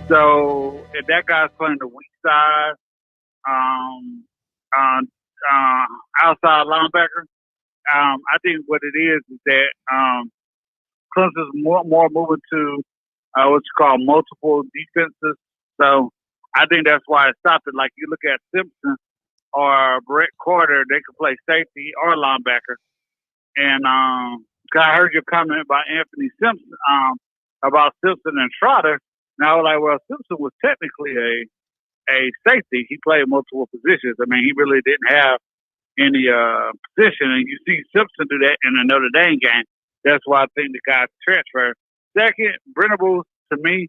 So if that guy's playing the weak side, um, uh, outside linebacker, I think what it is that Clemson's more moving to what you call multiple defenses. So I think that's why it stopped it. Like you look at Simpson or Brett Carter, they could play safety or linebacker. And I heard your comment about Anthony Simpson, about Simpson and Trotter. And I was like, well, Simpson was technically a safety. He played multiple positions. I mean, he really didn't have any position. And you see Simpson do that in a Notre Dame game. That's why I think the guy transferred. Second, Venables, to me,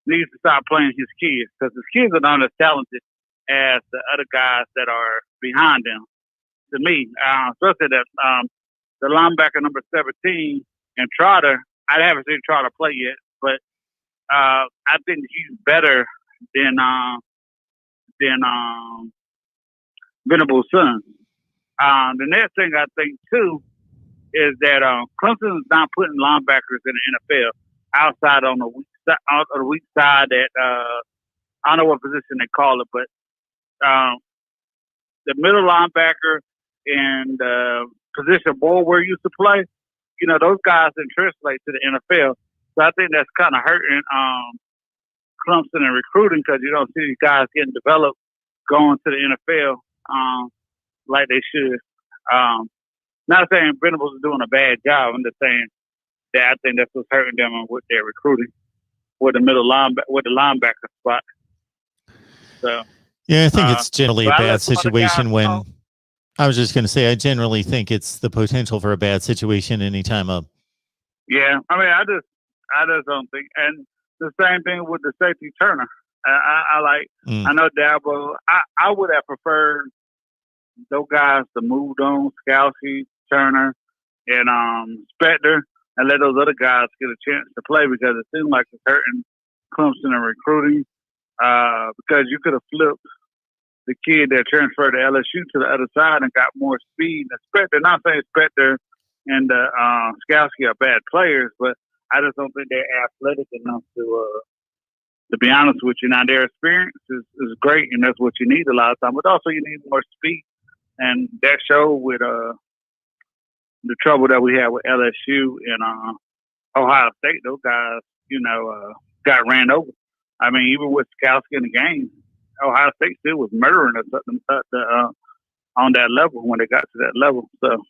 needs to stop playing his kids because his kids are not as talented as the other guys that are behind them. To me, especially that the linebacker number 17 and Trotter. I haven't seen Trotter play yet, but I think he's better than Venables' son. The next thing I think too is that Clemson is not putting linebackers in the NFL outside on the weak side. That I don't know what position they call it, but the middle linebacker and position Boulware used to play, you know, those guys didn't translate to the NFL. So I think that's kind of hurting Clemson in recruiting because you don't see these guys getting developed going to the NFL like they should. Not saying Venables is doing a bad job. I'm just saying that I think that's what's hurting them with their recruiting, with the linebacker spot. So yeah, I think it's generally a bad situation when. I was just going to say, I generally think it's the potential for a bad situation anytime up. Yeah, I mean, I just don't think, and the same thing with the safety Turner. I know Dabo. I would have preferred those guys to move on, Scalzi, Turner, and Spector, and let those other guys get a chance to play because it seems like it's hurting Clemson in recruiting because you could have flipped the kid that transferred to LSU to the other side and got more speed. And Spector, not saying Spector and Scalzi are bad players, but I just don't think they're athletic enough to be honest with you. Now, their experience is great, and that's what you need a lot of time. But also, you need more speed. And that showed with the trouble that we had with LSU and Ohio State. Those guys, you know, got ran over. I mean, even with Scalzi in the game, Ohio State still was murdering us on that level when they got to that level. So